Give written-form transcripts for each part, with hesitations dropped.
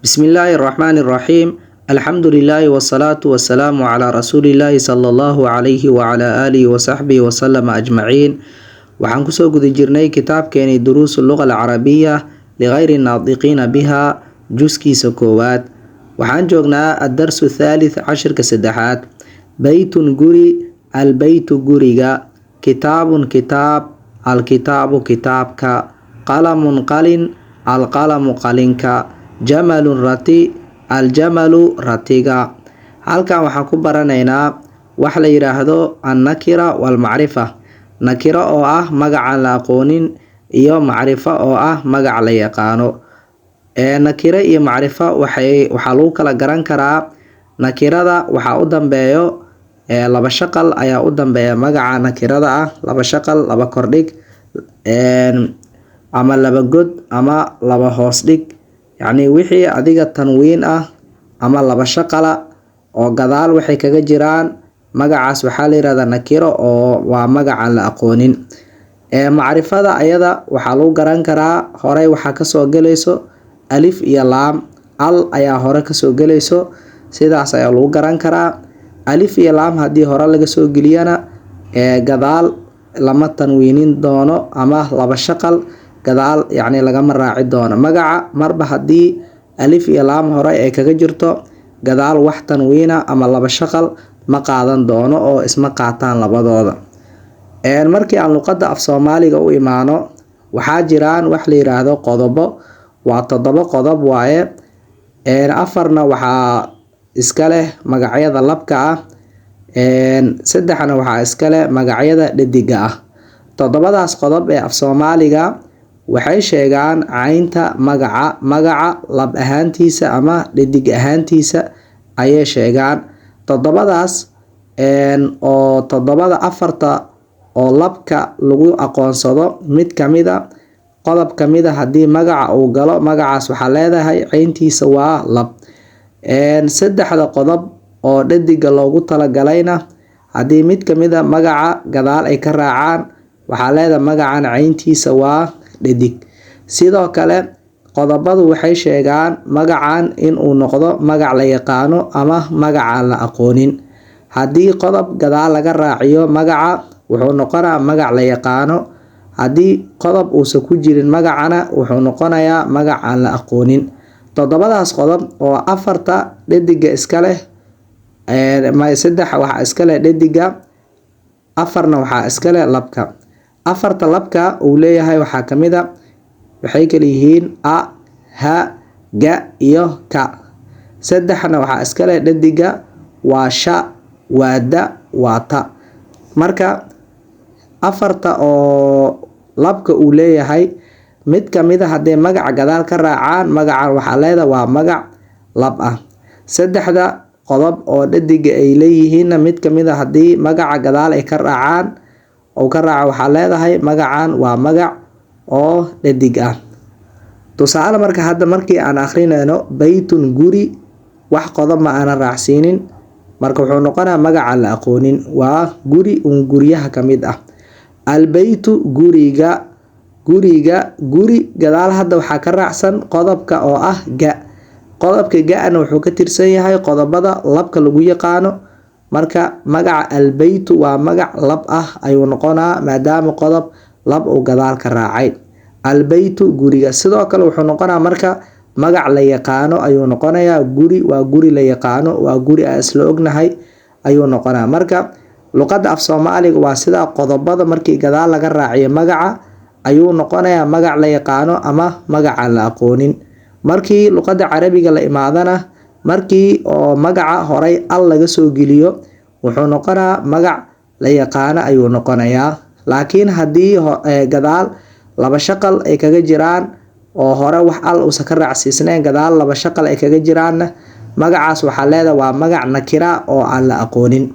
بسم الله الرحمن الرحيم. الحمد لله والصلاة والسلام على رسول الله صلى الله عليه وعلى آله وصحبه وسلم أجمعين. waxaan kusoo guda jirnay kitaabkeeni duruus luqa alcarabiya ligayri naadiqiina biha juskiisa koowaad. waxaan joognaa adarsu thalith cashirka saddexaad. beytun guri, albeytu guriga, kitaabun kitaab, alkitaabu kitaabka, qalamun qalin, alqalamu qalinka, jamalun rati, aljamalu ratiga. halkan waxaan ku baranaynaa wax la yiraahdo annakira walmacrifa. nakiro oo ah magacaan la aqoonin iyo macrifo oo ah magac la yaqaano. nakiro iyo macrifo waxaa lagu kala garan karaa. nakirada waxaa u dambeeyo laba shaqal ayaa u dambeeya magaca nakirada ah. laba shaqal, laba kordhig, ama laba god ama laba hoos dhig, yacni wixii adiga tanwiin ah ama laba shaqala oo gadaal waxay kaga jiraan magacaas waxaa la yirahdaa nakiro oo waa magacaan la aqoonin. macrifada ayada waxaa lagu garan karaa horey waxaa kasoo gelayso alif iyo laam, al ayaa hore kasoo gelayso, sidaas ayaa lagu garan karaa. alif iyo laam haddii hore laga soo geliyana gadaal lama tanwiinin doono ama laba shaqal gadaal yacni lagama raaci doono. magaca marba haddii alif iyo laam hore ay kaga jirto gadaal wax tanwiina ama laba shaqal ma qaadan doono oo isma qaataan labadooda. markii aan luqada af soomaaliga u imaano waxaa jiraan wax la yiraahdo qodobo. waa 7 qodob waaye. afarna waxaa iska leh magacyada labka ah, saddexna waxaa iska leh magacyada dhediga ah. 7daas qodob ee af soomaaliga waxay sheegaan caynta magaca lab ahaantiisa ama dhedig ahaantiisa ayay sheegaan. 7daas oo 7 afarta oo labka lagu aqoonsado mid kamida qodob kamida haddii magaca uu galo magacaas waxaa leedahay cayntiisa waa lab. 3 qodob oo dhediga loogu talagalayna haddii mid kamida magaca gadaal ay ka raacaan waxaa leedahay magacan cayntiisa waa dhedig. sidoo kale qodobadu waxay sheegaan magacan inuu noqdo magac la yaqaano ama magacaan la aqoonin. haddii qodob gadaal laga raaciyo magaca wuxuu noqonaa magac la yaqaano, haddii qodob uusan ku jirin magacana wuxuu noqonayaa magac aan la aqoonin. 7daas qodob oo afarta dhediga iska leh, 3 waxaa iska leh dhediga, 4na waxaa iska leh labka. 4ta labka uu leeyahay waxaa kamida waxay kala yihiin a, ha, ga iyo ka. 3na waxaa iska leh dhediga, waa sha, waa da, waa ta. marka 4ta oo labka uu leeyahay mid kamida haddii magaca gadaal ka raacaan magacan waxaa leedahay waa magac lab ah. 3da qodob oo dhediga ay leeyihiin mid kamida haddii magaca gadaal ay ka raacaan waxaa leedahay magacan waa magac oo dhedig ah. tusaale marka hadda markii aan akrinayno beytun guri, wax qodob ma aanan raacsiinin, marka wuxuu noqonaa magacaan la aqoonin, waa guri guryaha kamid ah. albeytu guriga, guri gadaal hadda waxaa ka raacsan qodobka oo ah ga. qodobka ga-na wuxuu ka tirsan yahay qodobada labka lagu yaqaano, marka magaca albeytu waa magac lab ah ayuu noqonaa maadaama qodob lab uu gadaal ka raacay. albeytu guriga sidoo kale wuxuu noqonaa marka magac la yaqaano ayuu noqonayaa. guri waa guri la yaqaano, waa guri aan isla ognahay ayuu noqonaa. marka luqada af soomaaliga waa sidaa, qodobada markii gadaal laga raaciyo magaca ayuu noqonayaa magac la yaqaano ama magacaan la aqoonin. markii luqada carabiga la imaadana markii oo magaca horey al laga soo geliyo wuxuu noqonaa magac la yaqaano ayuu noqonayaa. laakiin haddii gadaal laba shaqal ay kaga jiraan oo hore wax al uusan ka raacsiisnayn gadaal laba shaqal ay kaga jiraanna magacaas waxaa leedahay waa magac nakira oo aan la aqoonin.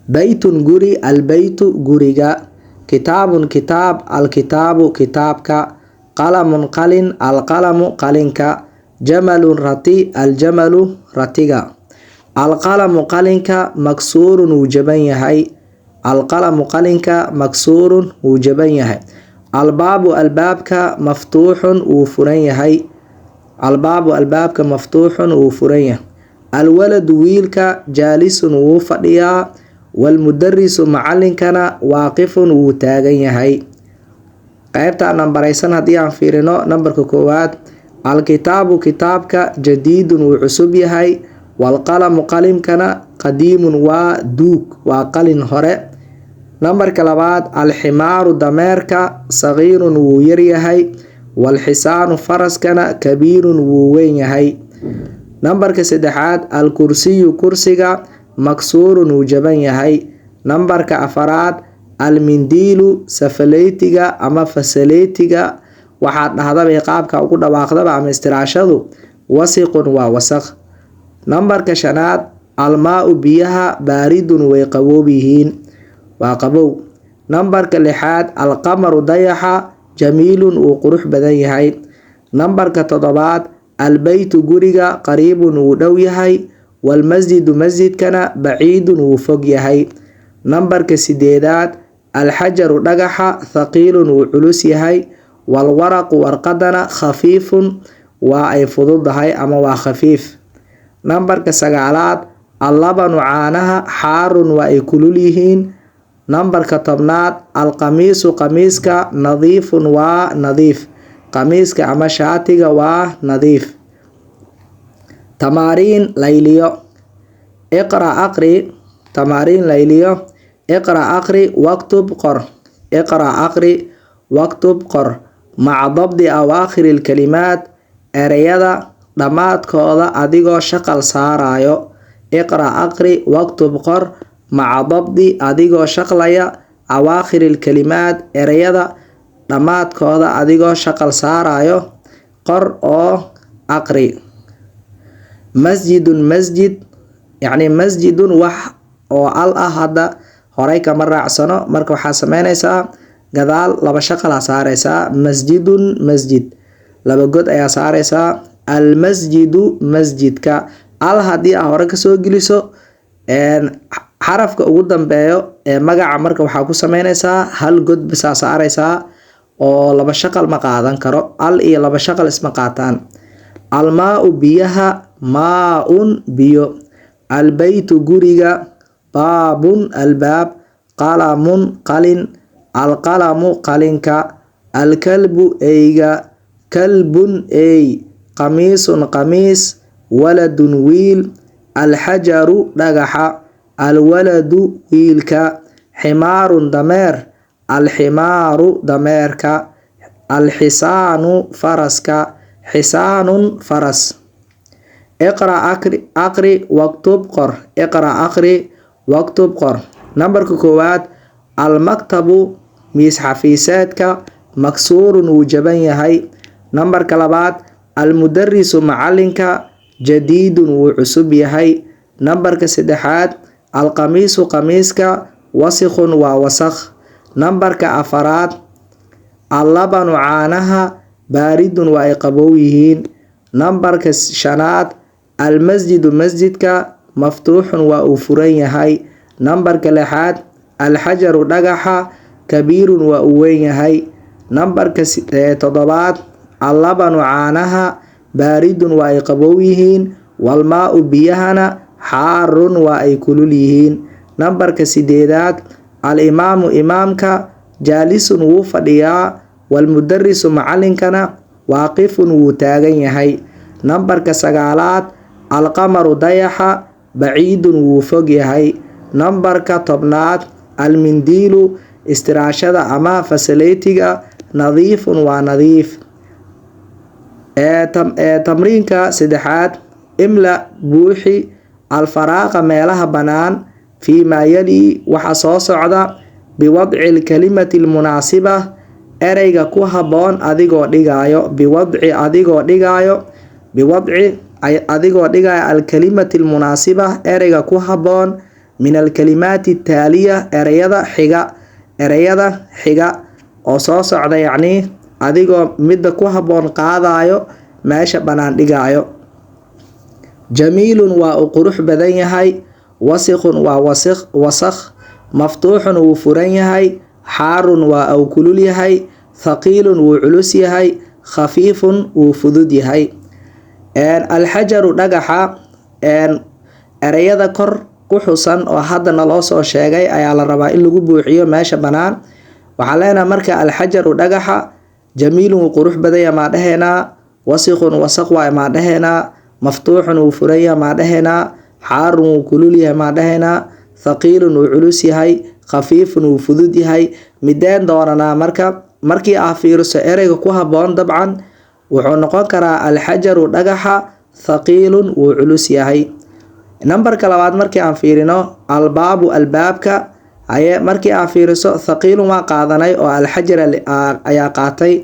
beytun guri, albeytu guriga, kitaabun kitaab, alkitaabu kitaabka, qalamun qalin, alqalamu qalinka, jamalun rati, aljamalu ratiga. alqalamu qalinka maksuurun wuu jaban yahay, alqalamu qalinka maksuurun wuu jaban yahay. albaabu albaabka maftuuxun wuu furan yahay, albaabu albaabka maftuuxun wuu furan yahay. alwaladu wiilka jaalisun wuu fadhiyaa. walmudarisu macalinkana waaqifun wuu taagan yahay. qaybta nambaraysan haddii aan fiirino nambarka koowaad, alkitaabu kitaabka jadiidun wuu cusub yahay. walqalamu qalimkana qadiimun waa duug, waa qalin hore. nambarka labaad, alximaaru dameerka sagiirun wuu yaryahay. walxisaanu faraskana kabiirun wuu weyn yahay. nambarka saddexaad, alkursiyu kursiga maksuurun wuu jaban yahay. nambarka afaraad, almindiilu safaleytiga ama fasaleytiga waxaad dhahdaba qaabka ugu dhawaaqdaba ama istiraashadu wasiqun waa wasaq. nambarka shanaad, almaau biyaha baaridun way qaboob yihiin, waa qabow. nambarka lixaad, alqamaru dayaxa jamiilun wuu qurux badan yahay. nambarka toddobaad, albeytu guriga qariibun wuu dhow yahay. walmasjidu masjidkana baciidun wuu fog yahay. nambarka sideedaad, alxajaru dhagaxa thaqiilun wuu culus yahay. walwaraqu warqadana khafiifun waa ay fududahay ama waa khafiif. nambarka sagaalaad, allabanu caanaha xaarun waa ay kulul yihiin. nambarka tobnaad, alqamiisu qamiiska nadiifun waa nadiif, qamiiska ama shaatiga waa nadiif. tamaariin layliyo. iqra aqri tamaariin layliyo. iqra aqri waktub qor. iqra aqri waktub qor maca dabdi awaakhiri ilkalimaat ereyada dhammaadkooda adigoo shaqal saarayo. iqra aqri waktub qor maca dabdi adigoo shaqlaya awaakhiri ilkalimaat ereyada dhammaadkooda adigoo shaqal saarayo. qor oo aqri. masjidun masjid, yacni masjidun wax oo al ah hadda horey kama raacsano, marka waxaa sameynaysaa gadaal laba shaqal saaraysaa. masjidun masjid, laba god ayaa saaraysaa. almasjidu masjidka, al haddii aa hore kasoo geliso xarafka ugu dambeeyo ee magaca marka waxaa ku sameynaysaa hal god bisaa saaraysaa oo laba shaqal ma qaadan karo. al iyo laba shaqal isma qaataan. almaau biyaha maa-un biyo. albeytu guriga baabun albaab. qalamun qalin. alqalamu qalinka. alkalbu eyga kalbun ey. qamiisun qamiis. waladun wiil. alxajaru dhagaxa. alwaladu wiilka. ximaarun dameer. alximaaru dameerka. alxisaanu faraska. xisaanun faras. iqra aqri waktub qor. iqra aqri waktub qor. nambarka koowaad, almaktabu miis xafiiseedka maksuurun wuu jaban yahay. nambarka labaad, almudarisu macalinka jadiidun wuu cusub yahay. nambarka saddexaad, alqamiisu qamiiska wasikhun waa wasakh. nambarka afaraad, allabanu caanaha baaridun waa ay qabow yihiin. nambarka shanaad, almasjidu masjidka maftuuxun waa uu furan yahay. nambarka lixaad, alxajaru dhagaxa kabiirun waa uu weyn yahay. nambarka toddobaad, allabanu caanaha baaridun waa ay qabow yihiin. walmaau biyahana xaarun waa ay kulul yihiin. nambarka sideedaad, alimaamu imaamka jaalisun wuu fadhiyaa. walmudarisu macalinkana waaqifun wuu taagan yahay. nambarka sagaalaad, alqamaru dayaxa baciidun wuu fog yahay. nambarka tobnaad, almindiilu istiraashada ama fasaleytiga nadiifun waa nadiif. tamriinka saddexaad, imla buuxi alfaraaqa meelaha bannaan fii maa yali waxa soo socda biwadci lkalimati lmunaasiba ereyga ku haboon adigoo dhigaayo. biwadci adigoo dhigaayo alkalimati lmunaasiba ereyga ku haboon min alkalimaati taaliya ereyada xiga oo soo socda, yacni adigoo midda ku haboon qaadayo meesha bannaan dhigaayo. jamiilun waa uu qurux badan yahay. wasikhun waa wasakh. maftuuxun wuu furan yahay. xaarun waa uu kulul yahay. thaqiilun wuu culus yahay. khafiifun wuu fudud yahay. alxajaru dhagaxa ereyada kor ku xusan oo haddana loo soo sheegay ayaa la rabaa in lagu buuxiyo meesha bannaan. waxaan leenahay marka alxajaru dhagaxa jamiilun wuu qurux badanya maa dhaheynaa, wasiqun wasaq waay maa dhaheynaa, maftuuxun wuu furanya maa dhaheynaa, xaarun wuu kulul yahay maa dhaheynaa, thaqiilun wuu culus yahay, khafiifun wuu fudud yahay. mideen doonanaa markii aa fiiriso ereyga ku haboon dabcan wuxuu noqon karaa alxajaru dhagaxa thaqiilun wuu culus yahay. nambarka labaad markii aan fiirino albaabu albaabka, markii aa fiiriso thaqiilun waa qaadanay oo alxajar ayaa qaatay.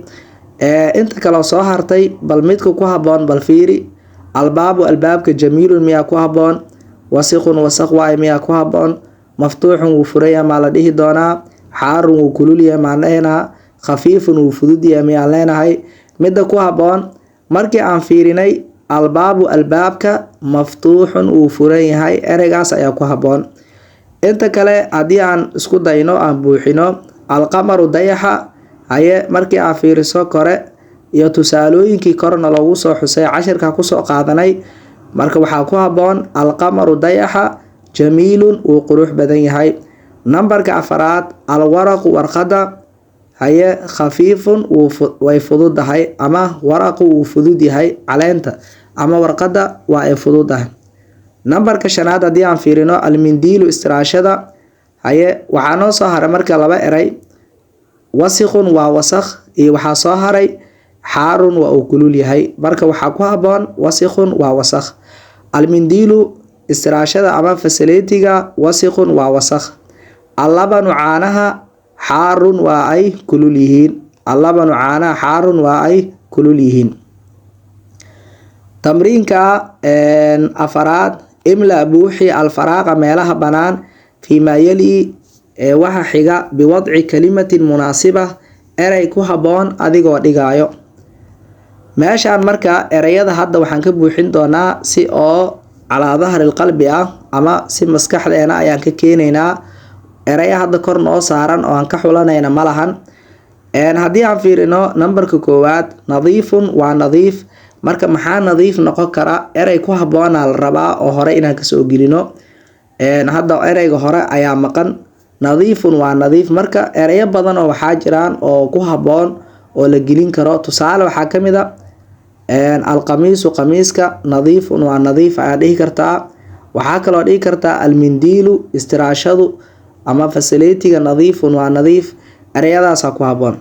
inta kale soo hartay bal midka ku haboon bal fiiri. albaabu albaabka jamiilun miyaa ku haboon, wasiqun wasaq waay miyaa ku haboon, maftuuxun wuu furaya maa la dhihi doonaa, xaarun wuu kulul yahay maan leenaha, khafiifun wuu fudud yahay miyaan leenahay. midda ku haboon markii aan fiirinay albaabu albaabka maftuuxun wuu furan yahay, ereygaas ayaa ku haboon. inta kale haddii aan isku dayno aan buuxino alqamaru dayaxa, markii aan fiiriso kore iyo tusaalooyinkii korna loogu soo xusay cashirka kusoo qaadanay, marka waxaa ku haboon alqamaru dayaxa jamiilun wuu qurux badan yahay. nambarka afaraad alwaraqu warqada, khafiifun way fududahay ama waraqu wuu fudud yahay, caleenta ama warqada waa ay fududahay. nambarka shanaad haddii aan fiirino almindiilu istiraashada, waxaa noo soo haray marka laba erey, wasiqun waa wasaq iyo waxaa soo haray xaarun waa uu kulul yahay, marka waxaa ku haboon wasiqun waa wasaq. almindiilu istiraashada ama fasilitiga wasiqun waa wasaq. allabanu caanaha xaarun waa ay kulul yihiin, allabanu caanaha xaarun waa ay kulul yihiin. tamriinka afaraad imla buuxi alfaraaqa meelaha bannaan fii maa yali waxa xiga biwadci kalimatin munaasiba, erey ku haboon adigoo dhigaayo. meeshaan marka ereyada hadda waxaan ka buuxin doonaa si oo calaa dahril qalbi ah ama si maskaxdeena ayaan ka keenaynaa. ereya hadda kor noo saaran oo aan ka xulanayna ma lahan. haddii aan fiirino nambarka koowaad nadiifun waa nadiif, marka maxaa nadiif noqon kara, erey ku haboona la rabaa oo hore inaan kasoo gelino. hadda ereyga hore ayaa maqan, nadiifun waa nadiif, marka ereyo badan oo waxaa jiraan oo ku haboon oo la gelin karo. tusaale waxaa ka mid a alqamiisu qamiiska, nadiifun waa nadiif ayaa dhihi kartaa. waxaa kaloo dhihi kartaa almindiilu istiraashadu ama fasilitiga nadiifun waa nadiif, ereyadaasa ku haboon.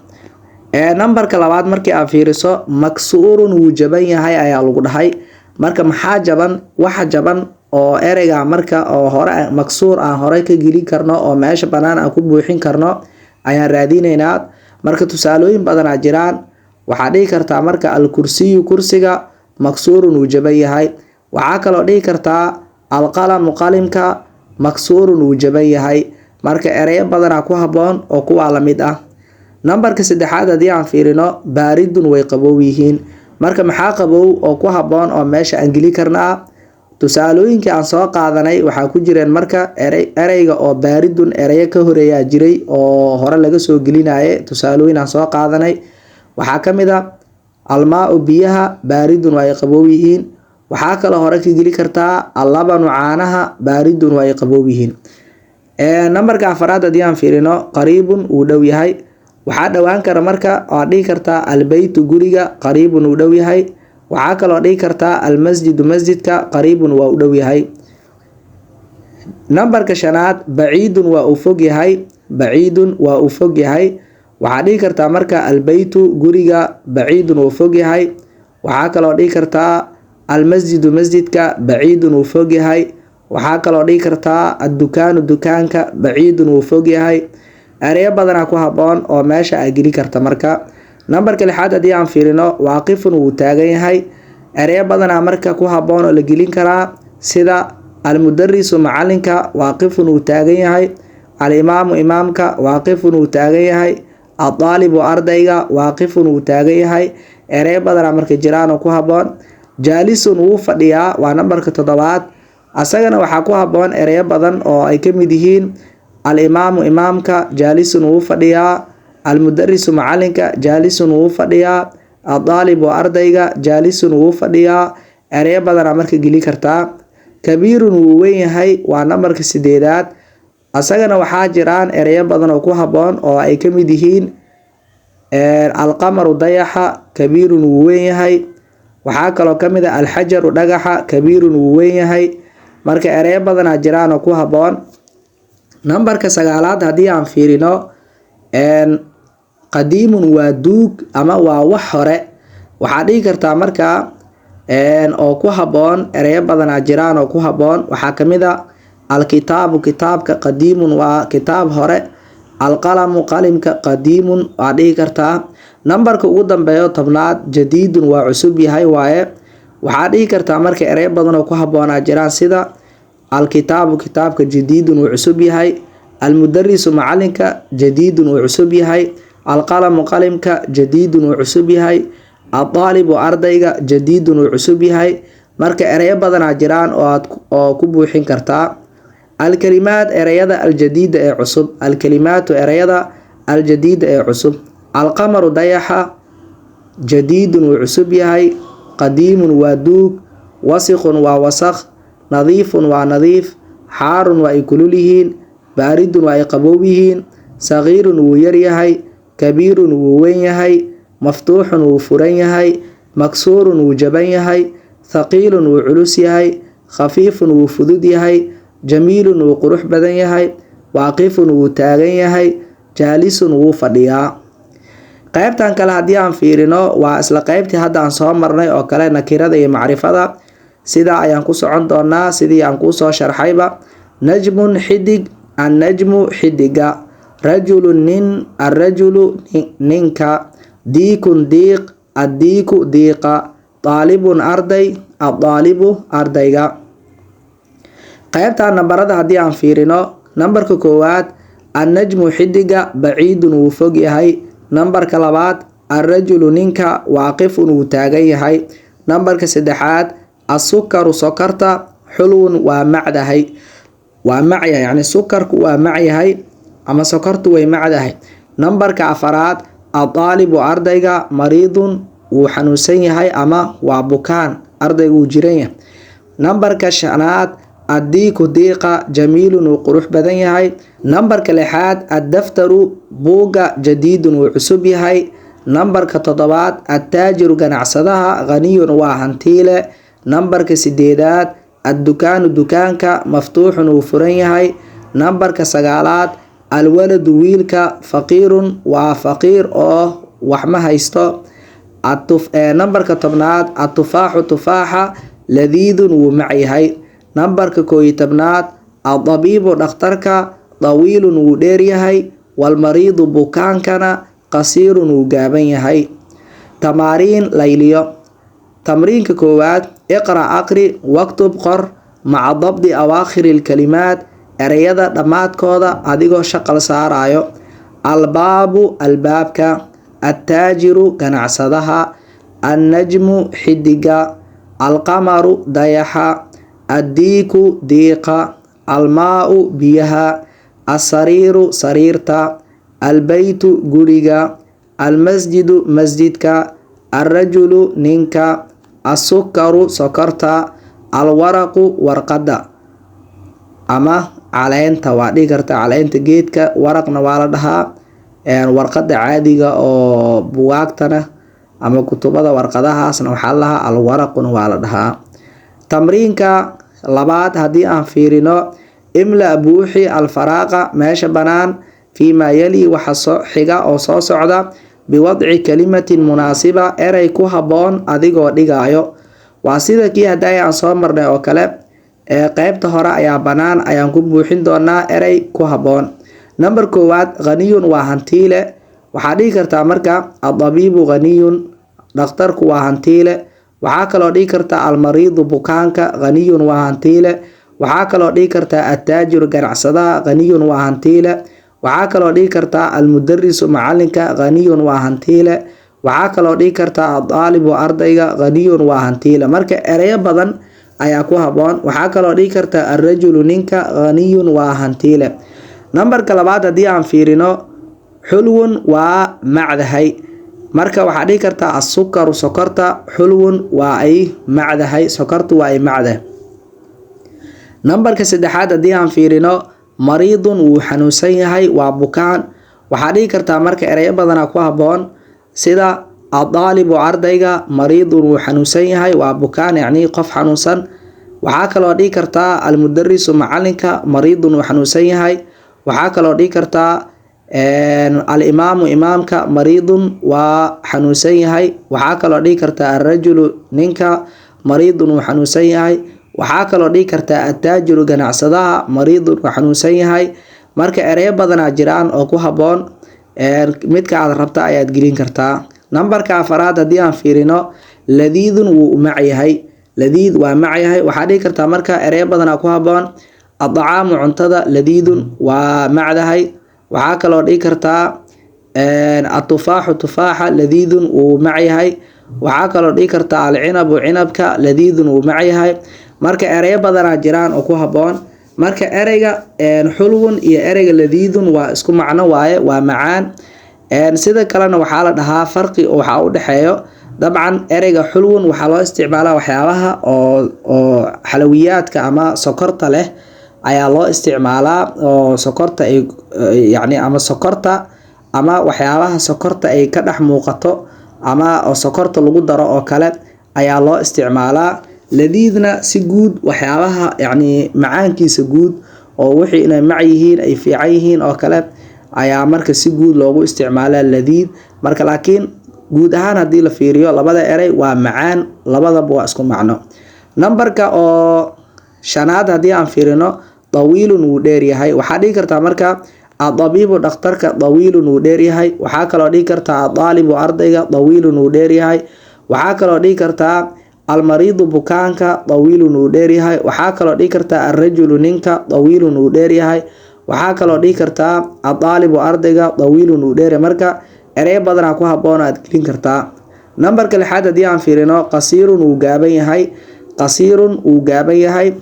nambarka labaad markii aad fiiriso maksuurun wuu jaban yahay ayaa lagu dhahay, marka maxaa jaban, waxa jaban oo ereyga marka oo hore maksuur aan hore ka gelin karno oo meesha bannaan aan ku buuxin karno ayaan raadineynaa. marka tusaalooyin badanaa jiraan, waxaa dhihi kartaa marka alkursiyu kursiga maksuurun wuu jaban yahay. waxaa kaloo dhihi kartaa alqalamu qalimka maksuurun wuu jaban yahay, marka ereyo badanaa ku haboon oo kuwaa la mid ah. nambarka saddexaad haddii aan fiirino baaridun way qabow yihiin, marka maxaa qabow oo ku haboon oo meesha aan geli karnaa. tusaalooyinkii aan soo qaadanay waxaa ku jireen marka ereyga oo baaridun ereyo ka horeeyaa jiray oo hore laga soo gelinaye, tusaalooyin aan soo qaadanay waxaa ka mid a almaau biyaha baaridun way qabow yihiin. waxaa kaloo hore ka geli kartaa allabanu caanaha baaridun way qabow yihiin. nambarka afaraad haddii aan fiirino qariibun wuu dhow yahay, waxaa dhowaan kara marka waad dhihi kartaa albeytu guriga qariibun wuu dhow yahay. waxaa kaloo dhihi kartaa almasjidu masjidka qariibun waa u dhow yahay. nambarka shanaad baciidun waa uu fog yahay, baciidun waa uu fog yahay. waxaa dhihi kartaa marka albeytu guriga baciidun wuu fog yahay. waxaa kaloo dhihi kartaa almasjidu masjidka baciidun wuu fog yahay. waxaa kaloo dhihi kartaa addukaanu dukaanka baciidun wuu fog yahay. ereyo badanaa ku haboon oo meesha ay geli karta. marka nambarka lixaad haddii aan fiirino waaqifun wuu taagan yahay, ereyo badanaa marka ku haboon oo la gelin karaa sida almudarisu macalinka waaqifun wuu taagan yahay, alimaamu imaamka waaqifun wuu taagan yahay, adaalibu ardayga waaqifun wuu taagan yahay. ereyo badanaa marka jiraan oo ku haboon. jaalisun wuu fadhiyaa waa nambarka toddobaad, asagana waxaa ku haboon ereyo badan oo ay ka mid yihiin alimaamu imaamka jaalisun wuu fadhiyaa, almudarisu macalinka jaalisun wuu fadhiyaa, adaalibu ardayga jaalisun wuu fadhiyaa. ereyo badan marka geli kartaa. kabiirun wuu weyn yahay waa nambarka 8aad. asagana waxaa jiraan ereyo badan oo ku haboon oo ay kamid yihiin alqamaru dayaxa kabiirun wuu weyn yahay. waxaa kaloo kamid ah alxajaru dhagaxa kabiirun wuu weyn yahay. marka ereyo badan jiraan oo ku haboon. nambarka 9aad hadii aan fiirino qadiimun waa duug ama waa wax hore. waxaa dhihi kartaa marka oo ku haboon ereyo badan jiraan oo ku haboon. waxaa kamid ah alkitaabu kitaabka qadiimun waa kitaab hore. alqalamu qalimka qadiimun waa dhihi kartaa. nambarka ugu dambeeyo 10aad jadiidun waa cusub yahay waaye. waxaa dhihi kartaa marka ereyo badan oo ku haboon jiraan sida alkitaabu kitaabka jadiidun wuu cusub yahay. almudarisu macalinka jadiidun wuu cusub yahay. alqalamu qalimka jadiidun wuu cusub yahay. aldaalibu ardayga jadiidun wuu cusub yahay. marka ereyo badan jiraan oo ku buuxin kartaa. alkalimaat ereyada aljadiida ee cusub. alkalimaatu ereyada aljadiida ee cusub. alqamaru dayaxa jadiidun wuu cusub yahay. qadiimun waa duug. wasiqun waa wasakh. nadiifun waa nadiif. xaarun waa ay kulul yihiin. baaridun waa ay qabow yihiin. sagiirun wuu yar yahay. kabiirun wuu weyn yahay. maftuuxun wuu furan yahay. maksuurun wuu jaban yahay. thaqiilun wuu culus yahay. khafiifun wuu fudud yahay. jamiilun wuu qurux badan yahay. waaqifun wuu taagan yahay. jaalisun wuu fadhiyaa. qaybtan kale haddii aan fiirino waa isla qaybtii hadda aan soo marnay oo kale nakirada iyo macrifada. sidaa ayaan ku socon doonaa sidii aan kuu soo sharxayba. najmun xidig. annajmu xidiga. rajulun nin. arrajulu ninka. diikun diiq. addiiku diiqa. daalibun arday. addaalibu ardayga. qaybta nambarada haddii aan fiirino nambarka 1aad annajmu xidiga baciidun wuu fog yahay. nambarka 2aad arrajulu ninka waaqifun wuu taagan yahay. nambarka 3aad asukaru sokorta xulwun waa macdahay waa macyahay yani sukarku waa macyahay ama sokortu way macdahay. nambarka 4aad addaalibu ardayga mariidun wuu xanuunsan yahay ama waa bukaan ardaygu wuu jiran yahay. nambarka 5aad addiiku diiqa jamiilun wuu qurux badan yahay. nambarka 6aad addaftaru buuga jadiidun wuu cusub yahay. nambarka 7aad attaajiru ganacsadaha ghaniyun waa hantiile. nambarka 8aad addukaanu dukaanka maftuuxun wuu furan yahay. nambarka 9aad alwaladu wiilka faqiirun waa faqiir oo wax ma haysto. nambarka 10aad atufaaxu tufaaxa ladiidun wuu macyahay. nambarka 11aad addabiibu dhakhtarka dawiilun wuu dheeryahay. walmariidu bukaankana qasiirun wuu gaaban yahay. tamaariin layliyo. tamriinka 1aad iqra aqri waktub qor maca dabdi awaakhiri lkalimaat ereyada dhammaadkooda adigoo shaqal saarayo. albaabu albaabka. attaajiru ganacsadaha. annajmu xidiga. alqamaru dayaxa. addiiku diiqa. almaau biyaha. assariiru sariirta. albeytu guriga. almasjidu masjidka. alrajulu ninka. assukaru sokorta. alwaraqu warqada ama caleenta waa dhihi karta caleenta geedka. waraqna waa la dhahaa warqada caadiga oo bugaagtana ama kutubada warqadahaasna waxaa la dhahaa alwaraquna waa la dhahaa. tamriinka 2aad haddii aan fiirino imla buuxi alfaraaqa meesha banaan fiimaa yali waxa soo xiga oo soo socda biwadci kalimatin munaasiba erey ku haboon adigoo dhigaayo. waa sida kii hadday aan soo marnay oo kale qaybta hore ayaa banaan ayaan ku buuxin doonaa erey ku haboon. nambar 1aad ghaniyun waa hantiile. waxaa dhihi kartaa marka addabiibu ghaniyun dhakhtarku waa hantiile. waxaa kaloo dhihi kartaa almariidu bukaanka ghaniyun waa hantiile. waxaa kaloo dhihi kartaa attaajiru ganacsadaha ghaniyun waa hantiile. waxaa kaloo dhihi kartaa almudarisu macalinka ghaniyun waa hantiile. waxaa kaloo dhihi kartaa addaalibu ardayga ghaniyun waa hantiile. marka ereyo badan ayaa ku haboon. waxaa kaloo dhihi kartaa alrajulu ninka ghaniyun waa hantiile. nambarka 2aad haddii aan fiirino xulwun waa macdahay. marka waxaa dhihi kartaa asukaru sokorta, xulwun waa ay macdahay, sokortu waa ay macdahay. nambarka saddexaad haddii aan fiirino, mariidun wuu xanuunsan yahay, waa bukaan. waxaa dhihi kartaa marka ereyo badanaa ku haboon sida adaalibu ardayga, mariidun wuu xanuunsan yahay, waa bukaan, yacni qof xanuunsan. waxaa kaloo dhihi kartaa almudarisu macalinka, mariidun wuu xanuunsan yahay. waxaa kaloo dhihi kartaa alimaamu imaamka, mariidun waa xanuunsan yahay. waxaa kaloo dhihi kartaa alrajulu ninka, mariidun wuu xanuunsan yahay. waxaa kaloo dhihi kartaa attaajiru ganacsadaha, mariidun wuu xanuunsan yahay. marka ereyo badanaa jiraan oo ku haboon, midka aad rabta ayaad gelin kartaa. nambarka afaraad haddii aan fiirino, ladiidun wuu macyahay, ladiid waa macyahay. waxaa dhihi kartaa marka ereyo badanaa ku haboon, adacaamu cuntada, ladiidun waa macdahay. waxaa kaloo dhihi kartaa atufaaxu tufaaxa, ladiidun wuu macyahay. waxaa kaloo dhihi kartaa alcinabu cinabka, ladiidun wuu macyahay. marka ereyo badanaa jiraan oo ku haboon. marka ereyga xulwun iyo ereyga ladiidun waa isku macno waaye, waa macaan. sida kalena waxaa la dhahaa farqi waxaa u dhexeeyo. dabcan ereyga xulwun waxaa loo isticmaalaa waxyaabaha oo xalawiyaadka ama sokorta leh ayaa loo isticmaalaa, oo sokorta ay yacni ama sokorta ama waxyaabaha sokorta ay ka dhex muuqato ama oo sokorta lagu daro oo kale ayaa loo isticmaalaa. ladiidna si guud waxyaabaha yacni macaankiisa guud oo wixii inay mac yihiin ay fiican yihiin oo kale ayaa marka si guud loogu isticmaalaa ladiid. marka laakiin guud ahaan haddii la fiiriyo labada erey waa macaan, labadaba waa isku macno. nambarka oo shanaad haddii aan fiirino, dawiilun wuu dheeryahay. waxaa dhihi kartaa marka adabiibu dhakhtarka, dawiilun wuu dheeryahay. waxaa kaloo dhihi kartaa adaalibu ardayga, dawiilun wuu dheeryahay. waxaa kaloo dhihi kartaa almariidu bukaanka, dawiilun wuu dheeryahay. waxaa kaloo dhihi kartaa alrajulu ninka, dawiilun wuu dheeryahay. waxaa kaloo dhihi kartaa adaalibu ardayga, dawiilun wuu dheeryahay. marka ereyo badanaa ku haboon aad gelin kartaa. nambarka lixaad haddii aan fiirino, qasiirun wuu gaaban yahay, qasiirun wuu gaaban yahay.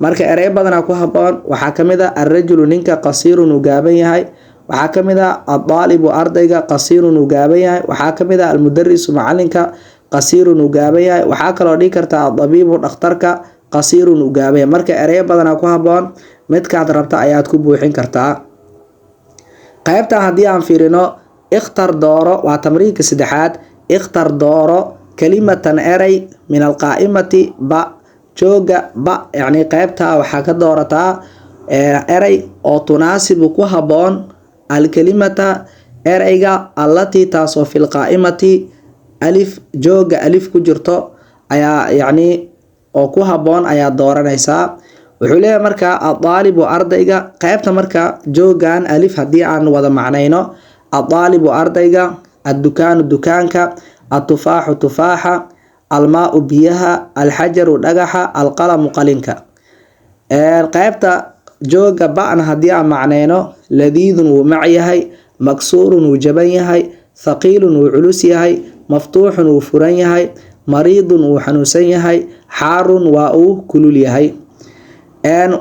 marka ereyo badanaa ku haboon waxaa kamid a alrajulu ninka, qasiirun wuu gaaban yahay. waxaa kamid a adaalibu ardayga, qasiirun wuu gaaban yahay. waxaa kamid a almudarisu macalinka, qasiirun wuu gaaban yahay. waxaa kaloo dhihi kartaa adabiibu dhakhtarka, qasiirun wuu gaaban yahay. marka ereyo badanaa ku haboon, midkaad rabta ayaad ku buuxin kartaa. qaybtan haddii aan fiirino, ikhtar dooro, waa tamriinka saddexaad. ikhtar dooro kalimatan erey min alqaa'imati ba, jooga ba, yacni qaybtaa waxaa ka doorataa erey oo tunaasibu ku haboon alkalimata ereyga allatii taasoo fi lqaa'imati alif, jooga alif ku jirto ayaa yacni oo ku haboon ayaa dooranaysaa. wuxuu leeyahay marka adaalibu ardayga, qaybta marka joogan alif haddii aan wada macnayno, adaalibu ardayga, addukaanu dukaanka, atufaaxu tufaaxa, almaau biyaha, alxajaru dhagaxa, alqalamu qalinka. qaybta jooga ba'na haddii aan macnayno, ladiidun wuu macyahay, maksuurun wuu jaban yahay, thaqiilun wuu culus yahay, maftuuxun wuu furan yahay, mariidun wuu xanuunsan yahay, xaarun waa uu kulul yahay.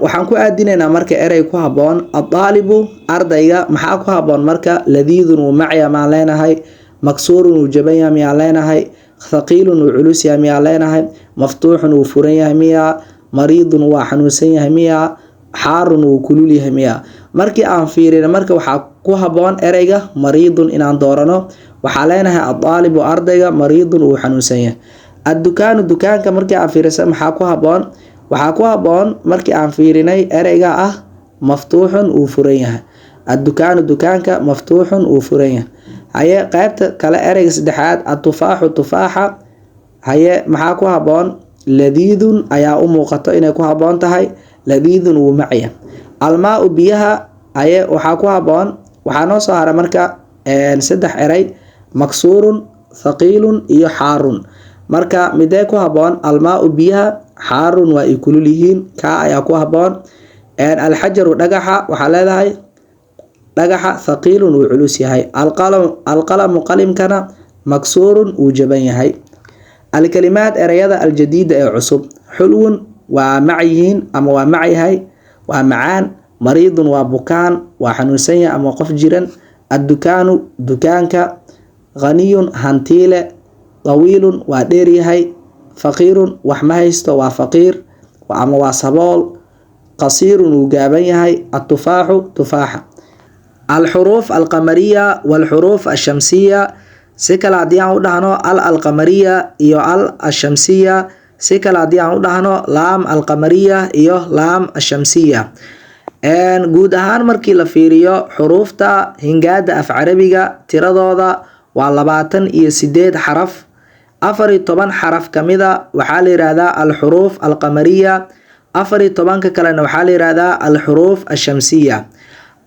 waxaan ku aadinaynaa marka erey ku haboon. adaalibu ardayga maxaa ku haboon marka? ladiidun wuu macya maan leenahay, maksuurun wuu jaban yahay miyaan leenahay, thaqiilun wuu culus yahay miyaan leenahay, maftuuxun wuu furan yahay miyaa, mariidun waa xanuunsan yahay miyaa, xaarun wuu kulul yahay miyaa. markii aan fiirino marka waxaa ku haboon ereyga mariidun inaan doorano. waxaa leenahay adaalibu ardayga, mariidun wuu xanuunsan yahay. addukaanu dukaanka markii aan fiirisa maxaa ku haboon? waxaa ku haboon markii aan fiirinay ereyga ah maftuuxun wuu furan yahay. addukaanu dukaanka, maftuuxun wuu furan yahay. haye qaybta kale ereyga saddexaad, atufaaxu tufaaxa, haye maxaa ku haboon? ladiidun ayaa u muuqato inay ku haboon tahay, ladiidun wuu macya. almaau biyaha, haye waxaa ku haboon, waxaa noo soo hara marka saddex erey, maksuurun, thaqiilun iyo xaarun. marka midee ku haboon? almaau biyaha, xaarun waa ay kulul yihiin, kaa ayaa ku haboon. alxajaru dhagaxa, waxaa leedahay dhagaxa thaqiilun wuu culus yahay. alqalamu qalimkana maksuurun wuu jaban yahay. alkalimaad ereyada aljadiida ee cusub, xulwun waa macyihiin ama waa macyahay, waa macaan. mariidun waa bukaan, waa xanuunsan yahay ama qof jiran. addukaanu dukaanka, ghaniyun hantiile, tawiilun waa dheer yahay, faqiirun wax ma haysto waa faqiir ama waa sabool, qasiirun wuu gaaban yahay, atufaaxu tufaaxa. alxuruuf alqamariya walxuruuf ashamsiya, si kale haddii aan u dhahno al alqamariya iyo al ashamsiya, si kale haddii aan u dhahno laam alqamariya iyo laam ashamsiya. guud ahaan markii la fiiriyo xuruufta hingaada af carabiga tiradooda waa 28 xaraf. 14 xaraf kamida waxaa la yiraahdaa alxuruuf alqamariya, 14 kalena waxaa la yiraahdaa alxuruuf ashamsiya.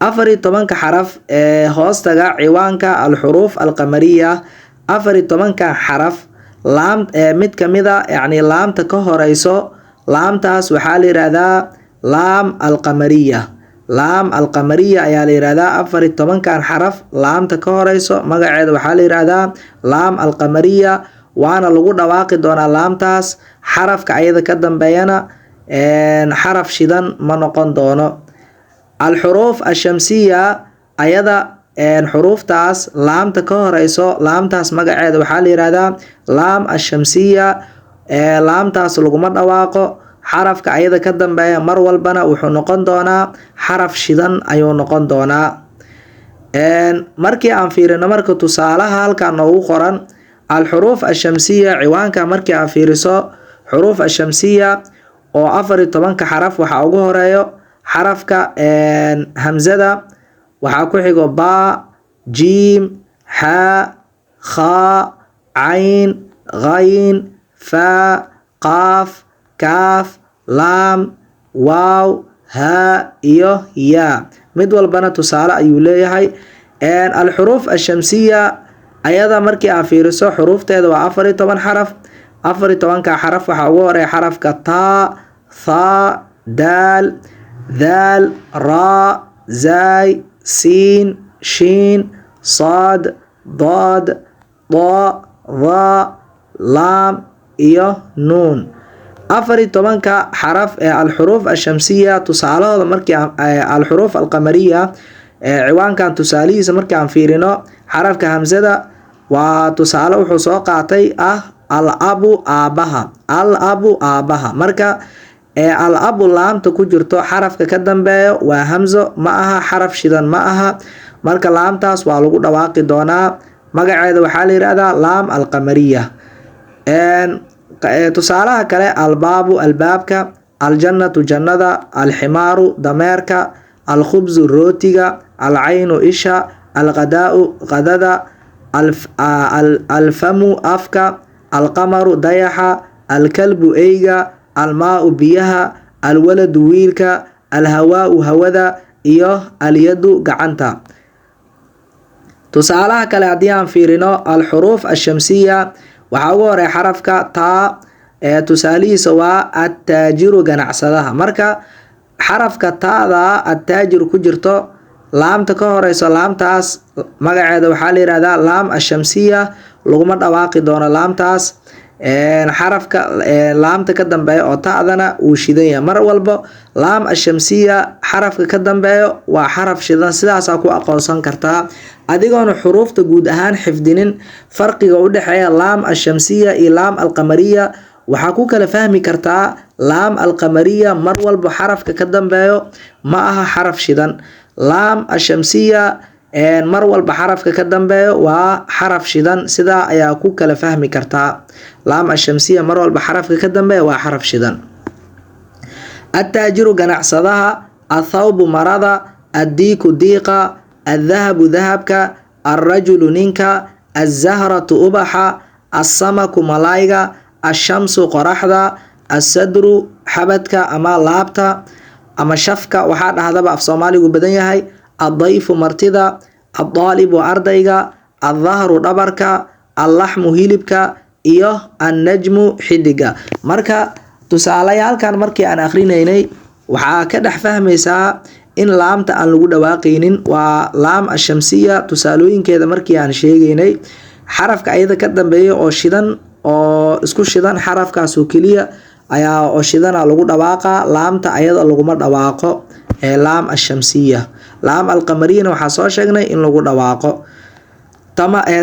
14 xaraf ee hoostaga ciwaanka alxuruuf alqamariya, 14 xaraf laam mid kamida yani laamta ka horeyso, laamtaas waxaa la yiraahdaa laam alqamariya. laam alqamariya ayaa la yiraahdaa. 14 xaraf laamta ka horeyso magaceeda waxaa la yiraahdaa laam alqamariya, waana lagu dhawaaqi doonaa laamtaas. xarafka ayada ka dambeeyana xaraf shidan ma noqon doono. alxuruuf ashamsiya ayada xuruuftaas laamta ka horeyso, laamtaas magaceeda waxaa la yiraahdaa laam ashamsiya. laamtaas laguma dhawaaqo. xarafka ayada ka dambeeya mar walbana wuxuu noqon doonaa xaraf shidan ayuu noqon doonaa. markii aan fiirino marka tusaalaha halkan noogu qoran alxuruuf ashamsiya, ciwaanka markii aan fiiriso xuruuf ashamsiya oo 14 xaraf waxaa ugu horeeyo xarafka hamzada, waxaa ku xigo ba, jiim, xa, kha, cayn, ghayn, fa, qaaf, kaaf, laam, waaw, haa iyo yaa. mid walbana tusaale ayuu leeyahay. alxuruuf ashamsiya ayada markii aad fiiriso xuruufteeda waa 14 xaraf. 14 xaraf waxaa ugu horeeya xarafka taa, thaa, daal, daal, raa, zaay, siin, shiin, saad, daad, daa, dhaa, laam iyo nuun. 14 xaraf ee alxuruuf ashamsiya tusaalahooda markii alxuruuf alqamariya ciwaankan tusaalihiisa markii aan fiirino xarafka hamzada waa tusaale wuxuu soo qaatay al-abu aabaha, al-abu aabaha. marka al-abu laamta ku jirto xarafka ka dambeeyo waa hamzo, ma aha xaraf shidan ma aha. marka laamtaas waa lagu dhawaaqi doonaa, magaceeda waxaa la yiraahdaa laam alqamariya. tusaalaha kale albaabu albaabka, aljannatu jannada, alximaaru dameerka, alkhubzu rootiga, alcaynu isha, alqadaau qadada, alfamu afka, alqamaru dayaxa, alkalbu eyga, almaau biyaha, alwaladu wiilka, alhawaau hawada iyo alyadu gacanta. tusaalaha kale haddii aan fiirino alxuruuf ashamsiya waxaa ugu horeeya xarafka taa, tusaalihiisa waa attaajiru ganacsadaha. marka xarafka taada attaajiru ku jirto laamta ka horeyso, laamtaas magaceeda waxaa la yiraahdaa laam ashamsiya, laguma dhawaaqi doono laamtaas. xarafka laamta ka dambeeya oo taadana wuu shidan yahay. mar walbo laam ashamsiya xarafka ka dambeeyo waa xaraf shidan, sidaasaa ku aqoonsan kartaa adigoona xuruufta guud ahaan xifdinin. farqiga u dhexeeya laam ashamsiya iyo laam alqamariya waxaa ku kala fahmi kartaa laam alqamariya mar walbo xarafka ka dambeeyo ma aha xaraf shidan. laam ashamsiya mar walba xarafka ka dambeeyo waa xaraf shidan, sidaa ayaa ku kala fahmi kartaa. laam ashamsiya mar walba xarafka ka dambeeya waa xaraf shidan. attaajiru ganacsadaha, athawbu marada, addiiku diiqa, addahabu dahabka, alrajulu ninka, azahratu ubaxa, assamaku malayga, ashamsu qoraxda, assadru xabadka ama laabta ama shafka waxaa dhahdaba af soomaaligu badan yahay, addayfu martida, addaalibu ardayga, addahru dhabarka, allaxmu hilibka iyo annajmu xidiga. marka tusaalayaalkan markii aan akrinaynay waxaa ka dhex fahmaysaa in laamta aan lagu dhawaaqaynin waa laam ashamsiya. tusaalooyinkeeda markii aan sheegaynay xarafka ayada ka dambeeya oo shidan oo isku shidan xarafkaasoo keliya ayaa oo shidana lagu dhawaaqa, laamta ayada laguma dhawaaqo laam ashamsiya. laam alqamariyana waxaa soo sheegnay in lagu dhawaaqo.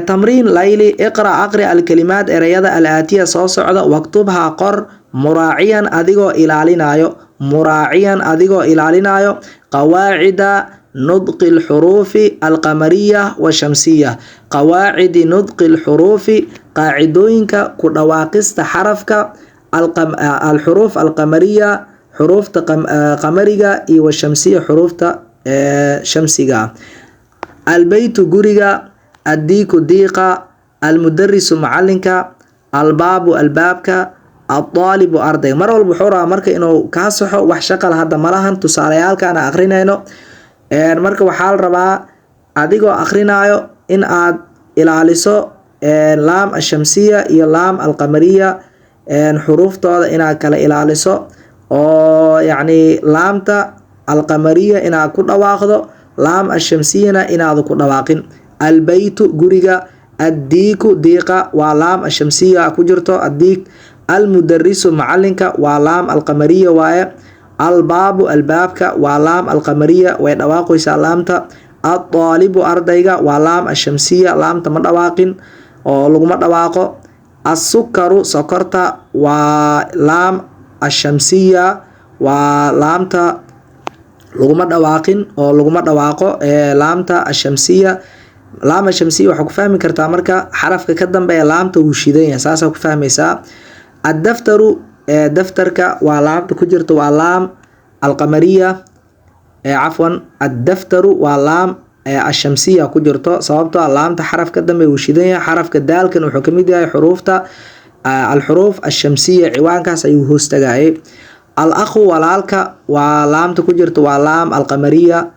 تمرين ليلي اقرأ أقرأ الكلمات إريادة الآتية soo socda واكتبها قر مراعيا أديغو إلالينايو قواعد نطق الحروف القمرية والشمسية قواعد نطق الحروف قاعدوينك كدواقست حرفك الحروف القمرية حروف قمرية والشمسية حروف شمسية البيت قرية الديك ديقة المدرس معلنك الباب البابك الطالب أرضي مر walba wuxuu rabaa marka inuu ka saxo wax shaqal hadda malahan tusaalayaalka aan aqrinayno marka waxaa la rabaa adigoo aqrinayo in aad ilaaliso laam ash-shamsiya iyo laam al-qamariya xuruuftooda inaad kala ilaaliso oo yacni laamta al-qamariya inaad ku dhawaaqdo laam ash-shamsiyana inaad ku dhawaaqin albaytu guriga addiiku diiqa waa laam ash-shamsiya ku jirto addiik المدرس معلنك ولام القمرية واي الباب البابك ولام القمرية ويدواقو سلامتا الطالب أرديغا ولام الشمسية لام تمدواقين ولغم دواقو السكر سكرتا ولام الشمسية ولام تا لغم دواقين ولغم دواقو لام تا الشمسية لام الشمسية وحكو فهمي كرتا مركا حرفك كدن بي لام تا وشيدين ساسا وكو فهميسا الدفتر دفترك ولام كجرت ولام القمرية عفوا الدفتر ولام الشمسية كجرت صوابته لام حرف كدم وشيدين حرف كدال كانوا حكميدها حروفته الحروف الشمسية عوان كاس يهوستجاي الأخ ولالك ولام كجرت ولام القمرية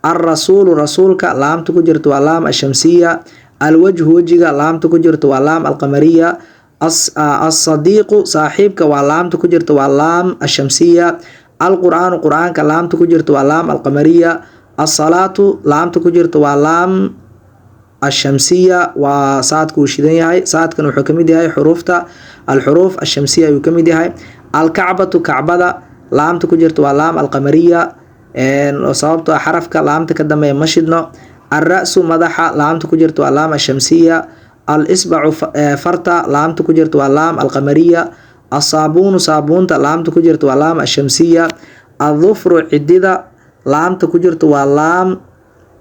الرسول رسولك لام كجرت ولام الشمسية الوجه وجهك لام كجرت ولام القمرية الصديق صاحبك ولام كجرت ولام الشمسية القرآن قرآنك لام كجرت ولام القمرية الصلاة لام كجرت ولام الشمسية وصاد كوشيدين صاد كانوا حكميدها حروفتا الحروف الشمسية يكميدها الكعبة كعبة لام كجرت ولام القمرية وصابتها حرفك لام تقدم مشدنا الرأس مدح لام كجرت ولام الشمسية الإصبع فرطة لام كجرت ولام القمرية الصابون صابون لام كجرت ولام الشمسية الظفر عددة لام كجرت ولام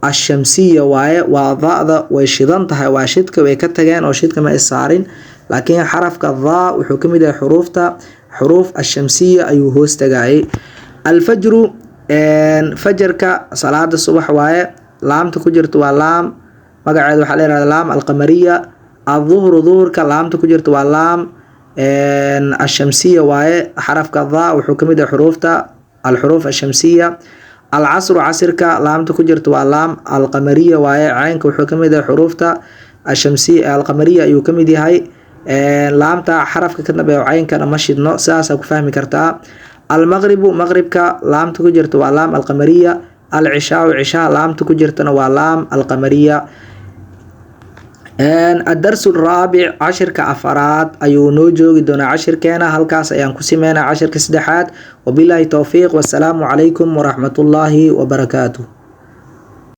الشمسية وضاء وشيدنتها وشدك ويكتغان وشدك ما إسارين لكن حرف كالضاء وحكم ده حروف الشمسية أيوه استقاعي الفجر فجرك صلاة الصبح لام كجرت ولام مقعد وحالي لام القمرية الظهر ظهرك لام كجرت ولام الشمسية حرف كالضاء وحكم ده الحروف الشمسية العصر عصرك لام كجرت ولام القمرية عينك وحكم ده حروفتا الشمسية القمرية يكم دي هاي لامتا حرف كتنبه عينك نمشي ساسا كفهمي كرتا المغرب مغربك لام كجرت ولام القمرية العشاء عشاء لام كجرت ولام القمرية الدرس الرابع عشر كأفراد أيو نوجو دونا عشر كينا هالكاس أيان كسيمينا عشر كسدحات وبالله توفيق والسلام عليكم ورحمة الله وبركاته.